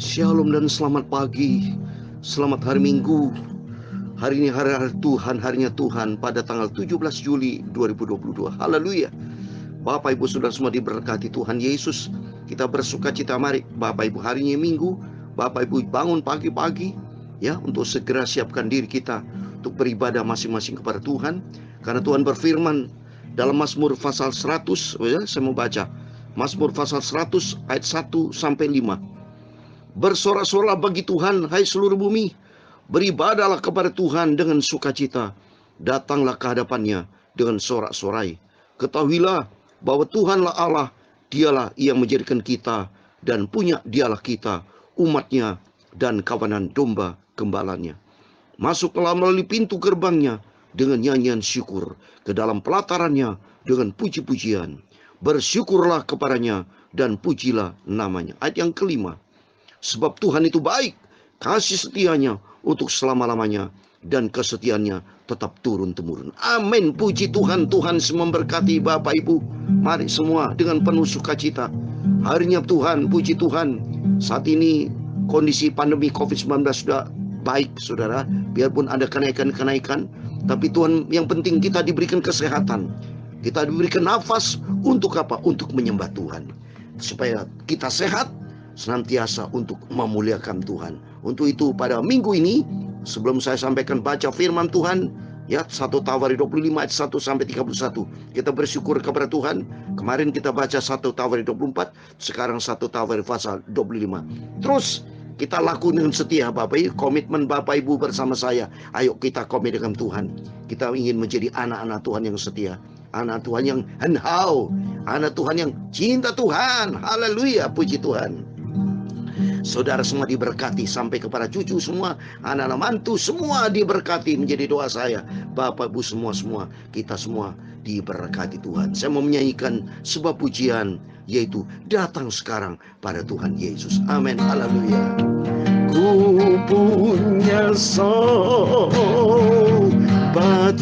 Shalom dan selamat pagi. Selamat hari Minggu. Hari ini hari Tuhan, harinya Tuhan pada tanggal 17 Juli 2022. Haleluya. Bapak Ibu Saudara semua diberkati Tuhan Yesus. Kita bersuka cita, mari Bapak Ibu, harinya Minggu. Bapak Ibu bangun pagi-pagi ya, untuk segera siapkan diri kita untuk beribadah masing-masing kepada Tuhan. Karena Tuhan berfirman dalam Mazmur pasal 100, ya, saya mau baca Mazmur pasal 100 ayat 1 sampai 5. Bersorak-sorak bagi Tuhan, hai seluruh bumi. Beribadahlah kepada Tuhan dengan sukacita. Datanglah ke hadapannya dengan sorak-sorai. Ketahuilah bahwa Tuhanlah Allah, dialah yang menjadikan kita, dan punya dialah kita, umatnya, dan kawanan domba gembalanya. Masuklah melalui pintu gerbangnya dengan nyanyian syukur, ke dalam pelatarannya dengan puji-pujian. Bersyukurlah kepadanya dan pujilah namanya. Ayat yang kelima. Sebab Tuhan itu baik, kasih setianya untuk selama-lamanya, dan kesetiaannya tetap turun-temurun. Amin. Puji Tuhan. Tuhan memberkati Bapak Ibu. Mari semua dengan penuh sukacita. Harinya Tuhan, puji Tuhan. Saat ini kondisi pandemi COVID-19 sudah baik, saudara. Biarpun ada kenaikan-kenaikan, tapi Tuhan, yang penting kita diberikan kesehatan. Kita diberikan nafas untuk apa? Untuk menyembah Tuhan. Supaya kita sehat, senantiasa untuk memuliakan Tuhan. Untuk itu pada minggu ini, sebelum saya sampaikan baca firman Tuhan, ya, 1 Tawari 25 ayat 1 sampai 31. Kita bersyukur kepada Tuhan. Kemarin kita baca 1 Tawari 24, sekarang 1 Tawari pasal 25. Terus kita lakukan dengan setia, Bapak Ibu. Komitmen Bapak Ibu bersama saya. Ayo kita komit dengan Tuhan. Kita ingin menjadi anak-anak Tuhan yang setia, anak Tuhan yang henhau, anak Tuhan yang cinta Tuhan. Haleluya, puji Tuhan. Saudara semua diberkati, sampai kepada cucu semua, anak-anak mantu semua diberkati, menjadi doa saya. Bapak Ibu semua kita semua diberkati Tuhan. Saya mau menyanyikan sebuah pujian, yaitu Datang Sekarang pada Tuhan Yesus. Amin. Haleluya. Ku punya sobat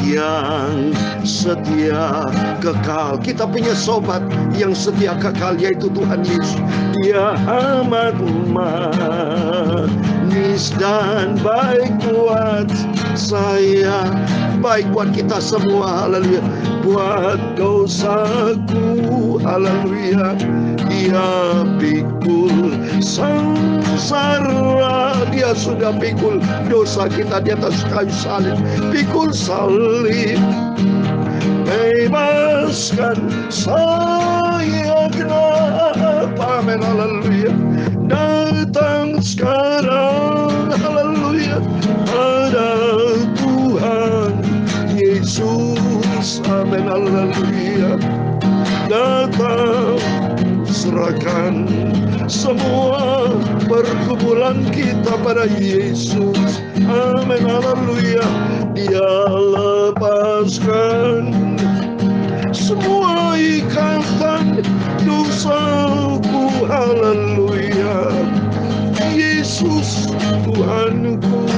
yang setia kekal. Kita punya sobat yang setia kekal, yaitu Tuhan Yesus. Dia amat manis dan baik buat saya, baik buat kita semua. Haleluya. Buat dosaku, haleluya, dia pikul sengsara. Dia sudah pikul dosa kita di atas kayu salib. Pikul salib, bebaskan saya. Kenapa? Amin. Haleluya. Datang sekarang, haleluya, pada Tuhan Yesus. Amin. Haleluya. Datang, serahkan semua pergumulan kita pada Yesus. Amin. Haleluya. Dia lepaskan semua ikatan dosaku. Haleluya. Yesus Tuhanku,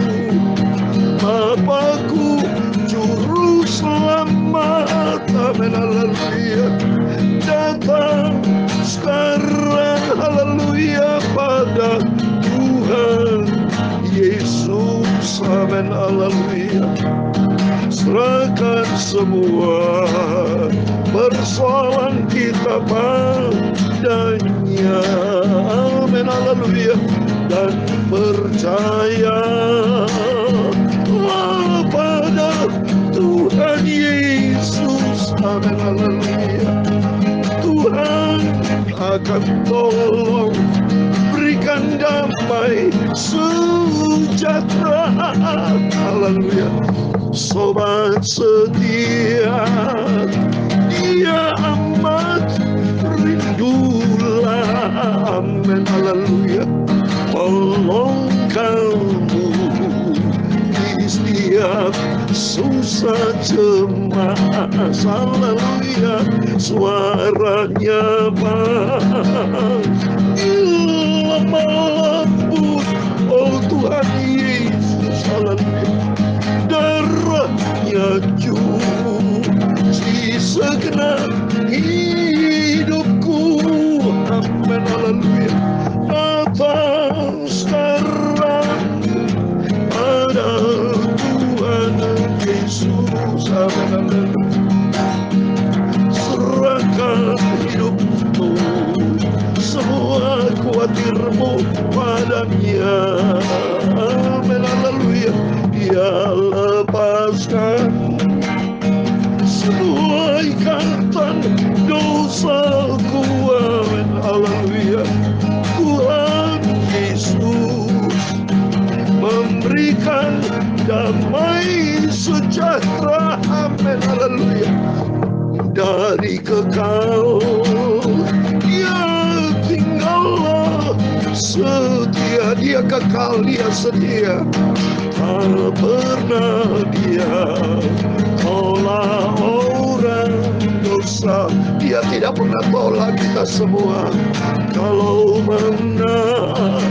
Bapakku, Juru Selamat. Amin. Haleluya. Datang sekarang, haleluya, pada Tuhan Yesus. Amin. Haleluya. Serahkan semua persoalan kita padanya. Amin. Haleluya. Dan percaya pada Tuhan Yesus. Amin. Haleluya. Tuhan akan tolong, berikan damai sejahtera. Haleluya. Sobat setia, dia amat rindulah. Amin. Haleluya. Tolong kamu di setiap susah cemas. Haleluya. Suaranya lemah lembut, oh Tuhan Yesus. Haleluya. Darahnya cuci segenap hidupku. Amin. Haleluya. Datang Ya, amin, haleluya. Ya, lepaskan semua ikatan dosaku, amin, haleluya. Tuhan Yesus memberikan damai sejahtera, amin, haleluya. Dari kekal, Dia tinggallah setia, Dia kekal, Dia setia, tak pernah Dia tolak orang dosa. Dia tidak pernah tolak kita semua. Kalau mengaku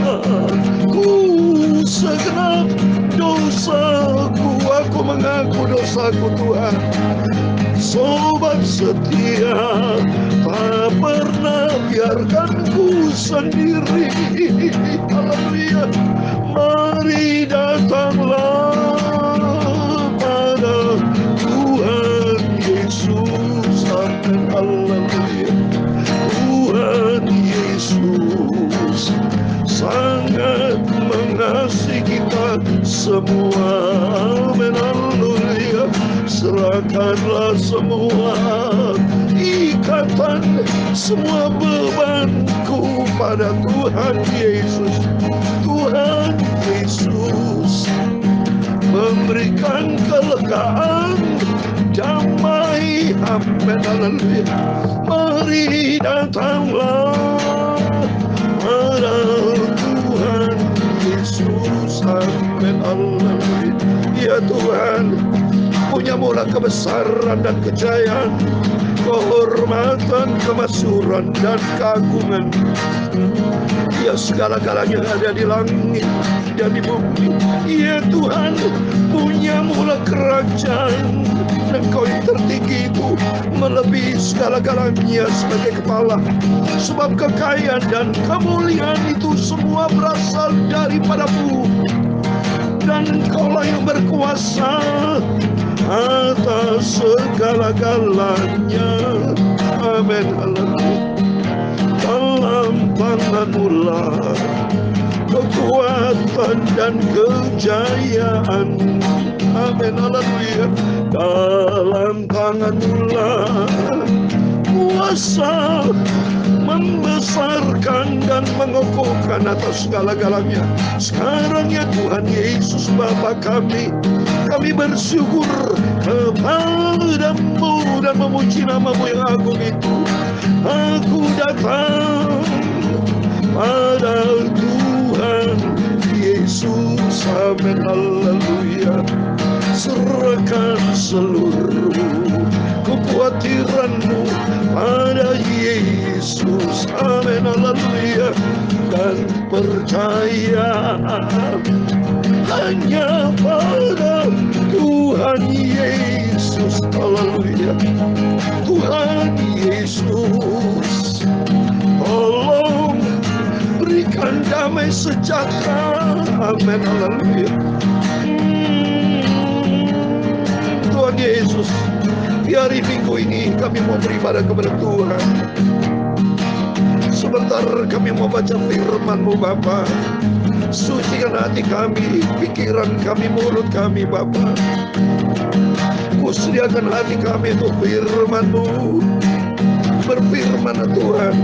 segenap dosaku, aku mengaku dosaku, Tuhan. Sobat setia, tak pernah biarkan ku sendiri. Haleluya. Mari datanglah pada Tuhan Yesus, amin, haleluya. Tuhan Yesus sangat mengasihi kita semua, amin, haleluya. Serahkanlah semua ikatan, semua bebanku pada Tuhan Yesus. Tuhan Yesus memberikan kelegaan, damai, amin, haleluya. Mari datanglah pada Tuhan Yesus, amin, haleluya. Ya Tuhan, punyamulah kebesaran dan kejayaan, kehormatan, kemasyhuran, dan keagungan. Ya, segala-galanya ada di langit dan di bumi. Ya Tuhan, punyamulah kerajaan, dan Kau yang tertinggi itu melebihi segala-galanya sebagai kepala. Sebab kekayaan dan kemuliaan itu semua berasal daripada-Mu, dan Engkau-lah yang berkuasa atas segala-galanya, amin, haleluya. Dalam tangan-Mu lah kekuatan dan kejayaan, amin, haleluya. Dalam tangan-Mu lah kuasa membesarkan dan mengokohkan atas segala-galanya. Sekarang ya Tuhan Yesus Bapa kami bersyukur kepadamu dan memuji nama-Mu yang agung itu. Aku datang pada Tuhan Yesus, amin, haleluya. Serahkan seluruh kekhawatiran-Mu pada Yesus, amin, haleluya. Dan percaya hanya pada Tuhan Yesus, haleluya. Tuhan Yesus, tolong berikan damai sejahtera, amin, haleluya. Tuhan Yesus, di hari Minggu ini kami mau beribadah kepada Tuhan. Sebentar kami mau baca firman-Mu Bapa. Sucikan hati kami, pikiran kami, mulut kami Bapa. Sediakan hati kami untuk firman-Mu. Berfirman Tuhan,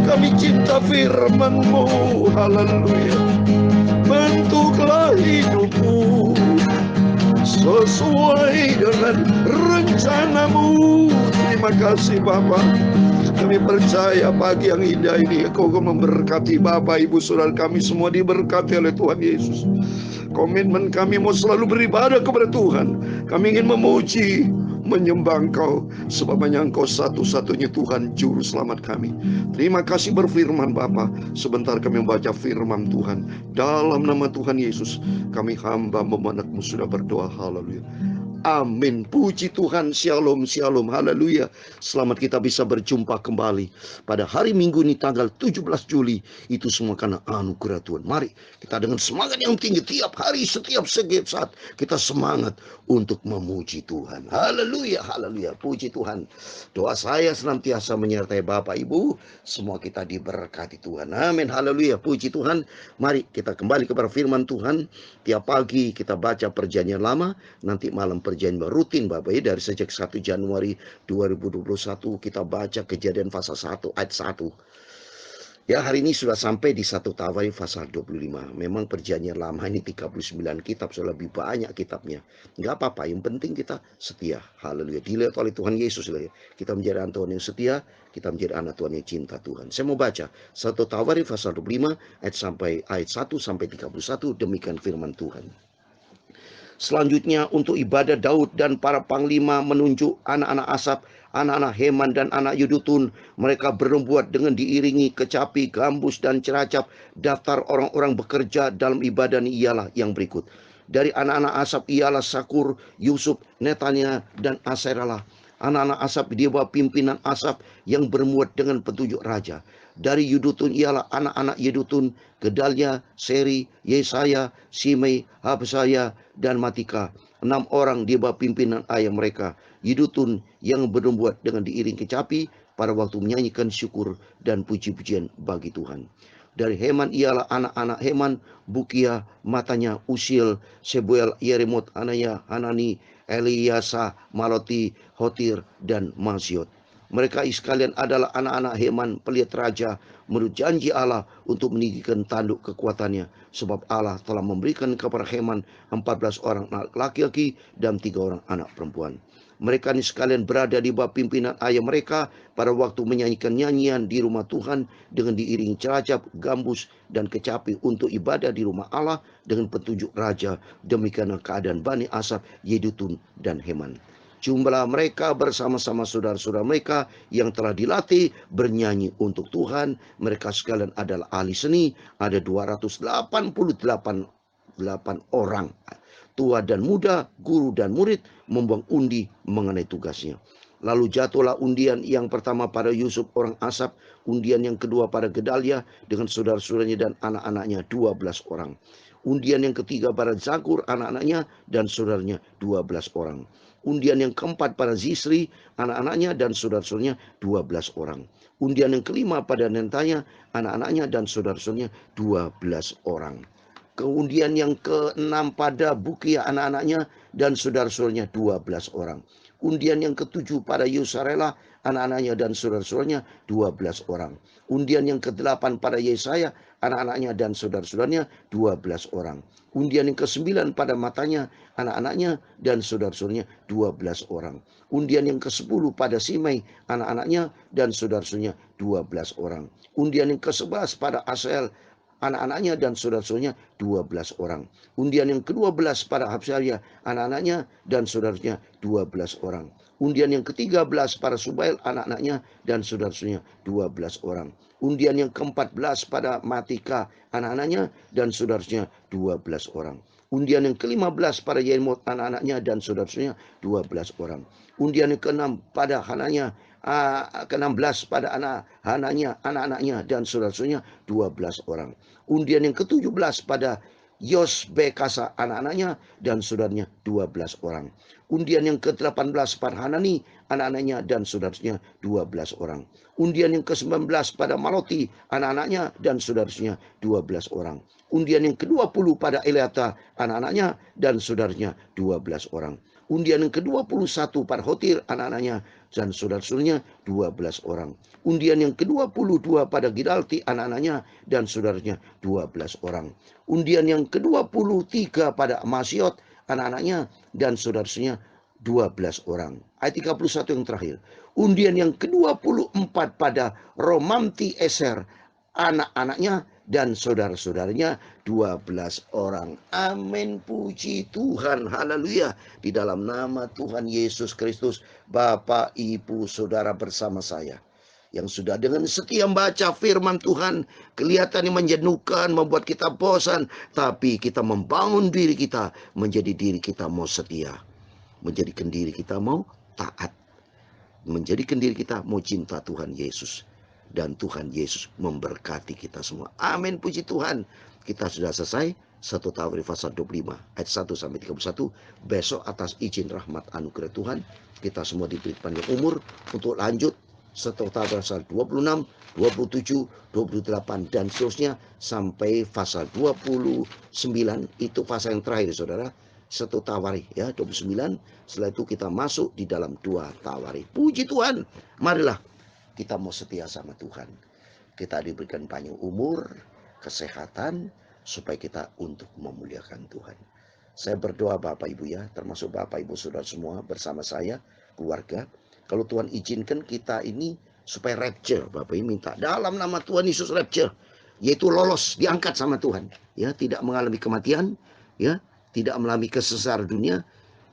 kami cinta firman-Mu, haleluya. Bentuklah hidup-Mu sesuai dengan rencana-Mu. Terima kasih Bapa. Kami percaya pagi yang indah ini Engkau memberkati Bapak, Ibu, Saudara kami semua diberkati oleh Tuhan Yesus. Komitmen kami mau selalu beribadah kepada Tuhan. Kami ingin memuji, menyembah Engkau, sebab hanya Engkau satu-satunya Tuhan Juru Selamat kami. Terima kasih berfirman Bapa. Sebentar kami membaca firman Tuhan. Dalam nama Tuhan Yesus, kami hamba memanakmu sudah berdoa, haleluya. Amin. Puji Tuhan. Shalom, shalom. Haleluya. Selamat kita bisa berjumpa kembali pada hari Minggu ini tanggal 17 Juli. Itu semua karena anugerah Tuhan. Mari kita dengan semangat yang tinggi tiap hari, setiap saat kita semangat untuk memuji Tuhan. Haleluya, haleluya. Puji Tuhan. Doa saya senantiasa menyertai Bapak Ibu. Semua kita diberkati Tuhan. Amin. Haleluya. Puji Tuhan. Mari kita kembali kepada firman Tuhan. Tiap pagi kita baca perjanjian lama. Nanti malam perjanjian rutin Bapak Ibu, dari sejak 1 Januari 2021 kita baca Kejadian pasal 1 ayat 1. Ya, hari ini sudah sampai di 1 Tawarikh pasal 25. Memang perjanjian lama ini 39 kitab, sudah lebih banyak kitabnya. Enggak apa-apa, yang penting kita setia. Haleluya. Dilihat oleh Tuhan Yesus. Kita menjadi anak Tuhan yang setia, kita menjadi anak Tuhan yang cinta Tuhan. Saya mau baca 1 Tawarikh pasal 25 ayat 1 sampai 31. Demikian firman Tuhan. Selanjutnya untuk ibadah Daud dan para panglima menunjuk anak-anak Asaf, anak-anak Heman dan anak Yedutun. Mereka berbuat dengan diiringi kecapi, gambus dan ceracap. Daftar orang-orang bekerja dalam ibadah ini ialah yang berikut. Dari anak-anak Asaf ialah Sakur, Yusuf, Netania dan Aseralah. Anak-anak Asaf di bawah pimpinan Asaf yang bermuat dengan petunjuk raja. Dari Yedutun ialah anak-anak Yedutun, Gedalia, Seri, Yesaya, Simei, Habsaya, dan Matika. 6 orang di bawah pimpinan ayah mereka. Yedutun yang berbuat dengan diiring kecapi pada waktu menyanyikan syukur dan puji-pujian bagi Tuhan. Dari Heman ialah anak-anak Heman, Bukia, Matanya, Usil, Sebuel, Yeremot, Anaya, Hanani, Eliasa, Maloti, Hotir, dan Masiot. Mereka sekalian adalah anak-anak Heman, pelihat raja, menurut janji Allah untuk meninggikan tanduk kekuatannya. Sebab Allah telah memberikan kepada Heman 14 orang anak laki-laki dan 3 orang anak perempuan. Mereka ini sekalian berada di bawah pimpinan ayah mereka pada waktu menyanyikan nyanyian di rumah Tuhan dengan diiringi ceracap, gambus, dan kecapi untuk ibadah di rumah Allah dengan petunjuk raja. Demikianlah keadaan Bani Asaf, Yedutun, dan Heman. Jumlah mereka bersama-sama saudara-saudara mereka yang telah dilatih bernyanyi untuk Tuhan. Mereka sekalian adalah ahli seni. Ada 288 orang. Tua dan muda, guru dan murid membuang undi mengenai tugasnya. Lalu jatuhlah undian yang pertama pada Yusuf orang Asaf, undian yang kedua pada Gedalia dengan saudara-saudaranya dan anak-anaknya 12 orang. Undian yang ketiga pada Zakur anak-anaknya dan saudaranya 12 orang. Undian yang keempat pada Zisri, anak-anaknya dan saudara-saudaranya 12 orang. Undian yang kelima pada Nentanya, anak-anaknya dan saudara-saudaranya 12 orang. Keundian yang keenam pada Bukia, anak-anaknya dan saudara-saudaranya 12 orang. Undian yang ketujuh pada Yusarela, anak-anaknya dan saudara-saudaranya 12 orang. Undian yang kedelapan pada Yesaya, anak-anaknya dan saudara-saudaranya 12 orang. Undian yang ke-9 pada Matanya, anak-anaknya dan saudara-saudaranya 12 orang. Undian yang ke-10 pada Simei, anak-anaknya dan saudara-saudaranya 12 orang. Undian yang ke-11 pada Asel, anak-anaknya dan saudara-saudaranya 12 orang. Undian yang ke-12 pada Habsaya, anak-anaknya dan saudaranya 12 orang. Undian yang ke-13 pada Subail, anak-anaknya dan saudara-saudaranya 12 orang. Undian yang ke-14 pada Matika, anak-anaknya dan saudaranya 12 orang. Undian yang ke-15 pada Yeremot, anak-anaknya dan saudara-saudaranya 12 orang. Undian yang ke-6 pada Hananya, ke-16 pada Hananya, anak-anaknya dan saudara-saudaranya 12 orang. Undian yang ke-17 pada Yosbekasa, anak-anaknya dan saudaranya 12 orang. Undian yang ke-18 pada Hanani, anak-anaknya dan saudaranya 12 orang. Undian yang ke-19 pada Maloti, anak-anaknya dan saudaranya 12 orang. Undian yang ke-20 pada Eliata, anak-anaknya dan saudaranya 12 orang. Undian yang ke-21 pada Hotir, anak-anaknya dan saudara-saudaranya 12 orang. Undian yang ke-22 pada Gidalti, anak-anaknya dan saudaranya 12 orang. Undian yang ke-23 pada Masiot, anak-anaknya dan saudara-saudaranya 12 orang. Ayat 31 yang terakhir. Undian yang ke-24 pada Romamti Eser, anak-anaknya dan saudara-saudaranya 12 orang. Amin, puji Tuhan, haleluya. Di dalam nama Tuhan Yesus Kristus, Bapak, Ibu, Saudara bersama saya yang sudah dengan setia membaca firman Tuhan, kelihatannya menjenuhkan, membuat kita bosan, tapi kita membangun diri kita menjadi diri kita mau setia. menjadikan diri kita mau taat, menjadikan diri kita mau cinta Tuhan Yesus. Dan Tuhan Yesus memberkati kita semua. Amin, puji Tuhan. Kita sudah selesai 1 Tawarik pasal 25 ayat 1 sampai 31. Besok atas izin rahmat anugerah Tuhan, kita semua diberi panjang umur untuk lanjut 1 Tawarik pasal 26, 27, 28 dan seterusnya sampai pasal 29. Itu pasal yang terakhir, saudara. 1 Tawarik ya 29. Setelah itu kita masuk di dalam 2 Tawarik. Puji Tuhan. Marilah kita mau setia sama Tuhan. Kita diberikan panjang umur, kesehatan, supaya kita untuk memuliakan Tuhan. Saya berdoa Bapak Ibu ya, termasuk Bapak Ibu Saudara semua bersama saya, keluarga. Kalau Tuhan izinkan kita ini supaya rapture, Bapak Ibu minta dalam nama Tuhan Yesus rapture, yaitu lolos, diangkat sama Tuhan. Ya, tidak mengalami kematian, ya, tidak mengalami kesesaran dunia.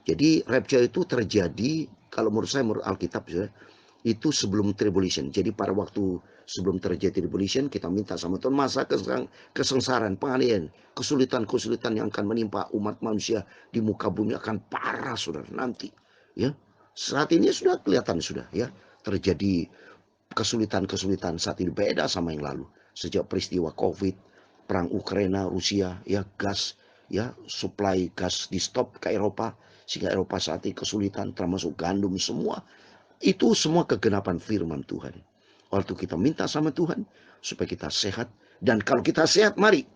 Jadi rapture itu terjadi, kalau menurut saya, menurut Alkitab, ya, itu sebelum tribulation. Jadi pada waktu sebelum terjadi tribulation, kita minta sama Tuhan, masa kesengsaraan, penganiayaan, kesulitan-kesulitan yang akan menimpa umat manusia di muka bumi akan parah, saudara, nanti. Ya, saat ini sudah kelihatan sudah ya terjadi kesulitan-kesulitan saat ini beda sama yang lalu. Sejak peristiwa COVID, perang Ukraina, Rusia, ya gas, ya supply gas di stop ke Eropa, sehingga Eropa saat ini kesulitan, termasuk gandum semua. Itu semua kegenapan firman Tuhan. Waktu kita minta sama Tuhan supaya kita sehat. Dan kalau kita sehat, mari.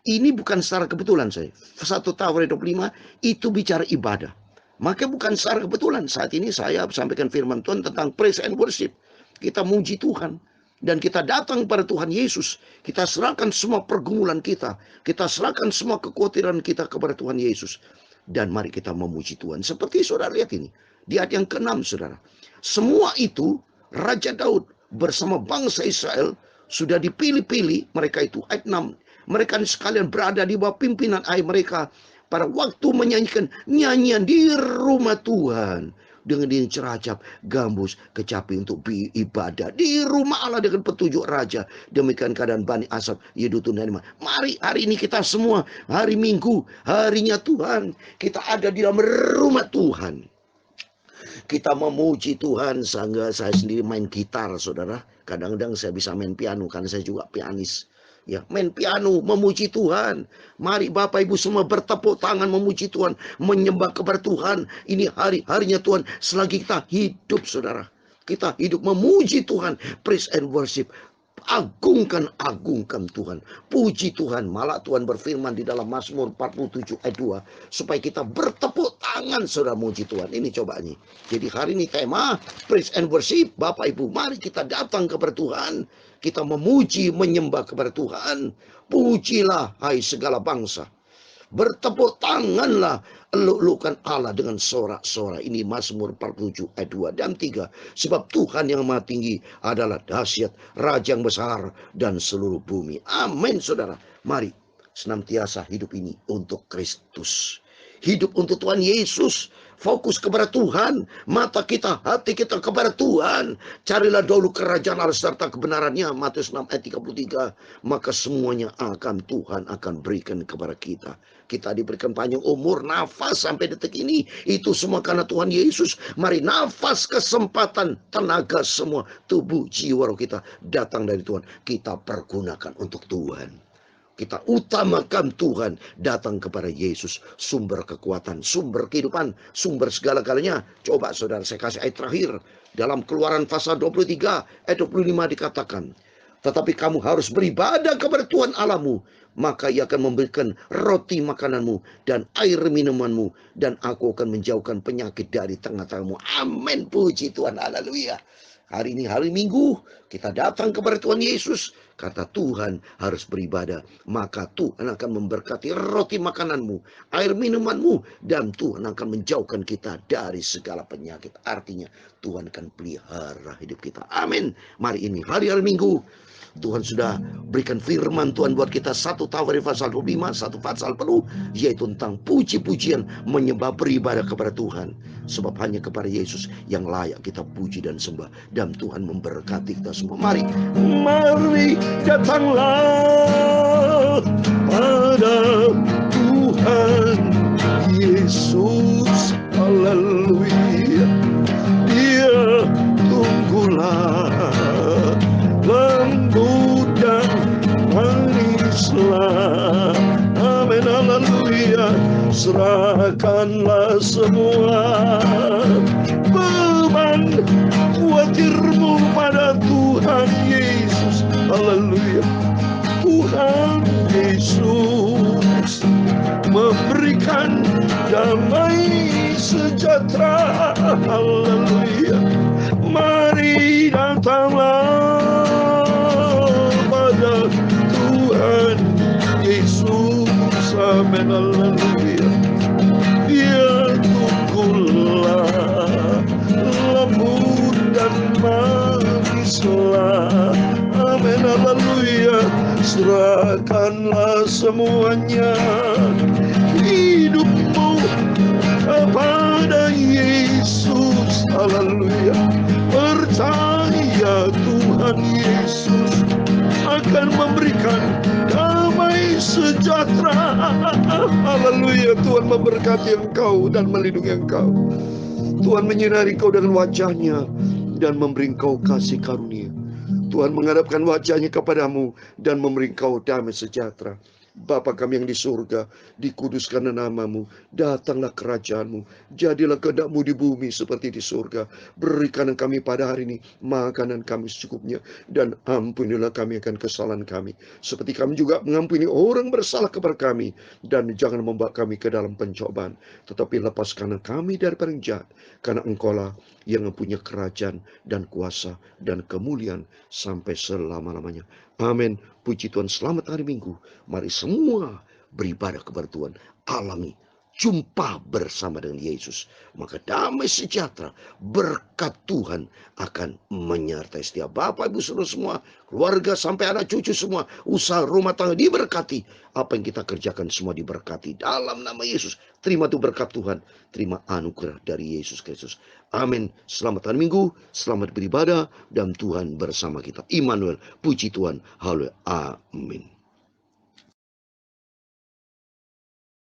Ini bukan secara kebetulan saya. 1 Tawarik 25 itu bicara ibadah. Maka bukan secara kebetulan. Saat ini saya sampaikan firman Tuhan tentang praise and worship. Kita muji Tuhan. Dan kita datang pada Tuhan Yesus. Kita serahkan semua pergumulan kita. Kita serahkan semua kekhawatiran kita kepada Tuhan Yesus. Dan mari kita memuji Tuhan. Seperti saudara lihat ini. Di ayat yang ke-6, saudara. Semua itu Raja Daud bersama bangsa Israel sudah dipilih-pilih, mereka itu ayat 6. Mereka sekalian berada di bawah pimpinan ayah mereka pada waktu menyanyikan nyanyian di rumah Tuhan dengan dinding ceracap, gambus, kecapi untuk ibadah di rumah Allah dengan petunjuk raja. Demikian keadaan Bani Asaf, Yedutun dan Iman. Mari hari ini kita semua, hari Minggu, harinya Tuhan, kita ada di dalam rumah Tuhan. Kita memuji Tuhan. Sehingga saya sendiri main gitar, saudara. Kadang-kadang saya bisa main piano karena saya juga pianis. Ya, main piano, memuji Tuhan. Mari Bapak Ibu semua bertepuk tangan memuji Tuhan, menyembah kepada Tuhan. Ini hari-harinya Tuhan selagi kita hidup, saudara. Kita hidup memuji Tuhan, praise and worship. Agungkan Tuhan. Puji Tuhan. Malah Tuhan berfirman di dalam Mazmur 47 ayat 2. Supaya kita bertepuk tangan, saudara, muji Tuhan. Ini coba nih. Jadi hari ini tema praise and worship. Bapak Ibu, mari kita datang kepada Tuhan. Kita memuji, menyembah kepada Tuhan. Pujilah, hai segala bangsa. Bertepuk tanganlah, eluk-elukan Allah dengan sorak-sorak. Ini Mazmur 47 ayat 2 dan 3. Sebab Tuhan yang maha tinggi adalah dahsyat, Raja yang besar dan seluruh bumi. Amin, saudara. Mari senantiasa hidup ini untuk Kristus. Hidup untuk Tuhan Yesus. Fokus kepada Tuhan. Mata kita, hati kita kepada Tuhan. Carilah dahulu kerajaan Allah serta kebenarannya. Matius 6 ayat 33. Maka semuanya Tuhan akan berikan kepada kita. Kita diberikan panjang umur, nafas sampai detik ini. Itu semua karena Tuhan Yesus. Mari nafas, kesempatan, tenaga semua. Tubuh, jiwa roh kita datang dari Tuhan. Kita pergunakan untuk Tuhan. Kita utamakan Tuhan, datang kepada Yesus, sumber kekuatan, sumber kehidupan, sumber segala-galanya. Coba saudara, saya kasih ayat terakhir. Dalam Keluaran pasal 23, ayat 25 dikatakan, tetapi kamu harus beribadah kepada Tuhan Allahmu, maka Ia akan memberikan roti makananmu dan air minumanmu, dan aku akan menjauhkan penyakit dari tengah-tengahmu. Amin, puji Tuhan, haleluya. Hari ini hari Minggu, kita datang kepada Tuhan Yesus. Kata Tuhan harus beribadah. Maka Tuhan akan memberkati roti makananmu, air minumanmu. Dan Tuhan akan menjauhkan kita dari segala penyakit. Artinya Tuhan akan pelihara hidup kita. Amin. Mari ini hari-hari Minggu. Tuhan sudah berikan firman Tuhan buat kita. 1 Tawarik pasal 25, satu pasal penuh, yaitu tentang puji-pujian, menyembah, beribadah kepada Tuhan. Sebab hanya kepada Yesus yang layak kita puji dan sembah. Dan Tuhan memberkati kita semua. Mari datanglah pada Tuhan Yesus. Haleluya. Serahkanlah semua beban khawatirmu pada Tuhan Yesus. Haleluya. Tuhan Yesus memberikan damai sejahtera. Haleluya. Mari datanglah pada Tuhan Yesus. Amin. Haleluya. Dia tunggulah lembut dan manislah. Amin. Haleluya. Serahkanlah semuanya hidupmu kepada Yesus. Haleluya. Percaya Tuhan Yesus akan memberikan damai sejahtera. Haleluya. Tuhan memberkati engkau dan melindungi engkau. Tuhan menyinari engkau dengan wajah-Nya dan memberi engkau kasih karunia. Tuhan menghadapkan wajah-Nya kepadamu dan memberi engkau damai sejahtera. Bapa kami yang di surga, dikuduskanlah nama-Mu, datanglah kerajaan-Mu, jadilah kehendak-Mu di bumi seperti di surga. Berikan kami pada hari ini makanan kami secukupnya, dan ampunilah kami akan kesalahan kami, seperti kami juga mengampuni orang bersalah kepada kami. Dan jangan membawa kami ke dalam pencobaan, tetapi lepaskanlah kami daripada yang jahat, karena Engkau-lah yang mempunyai kerajaan dan kuasa dan kemuliaan sampai selama-lamanya. Amin. Puji Tuhan. Selamat hari Minggu. Mari semua beribadah kepada Tuhan. Alami jumpa bersama dengan Yesus. Maka damai sejahtera, berkat Tuhan akan menyertai setiap Bapak, Ibu, Saudara semua, keluarga sampai anak cucu semua. Usaha rumah tangga diberkati. Apa yang kita kerjakan semua diberkati dalam nama Yesus. Terima tuh berkat Tuhan. Terima anugerah dari Yesus Kristus. Amin. Selamat hari Minggu, selamat beribadah, dan Tuhan bersama kita. Immanuel, puji Tuhan. Haleluya. Amin.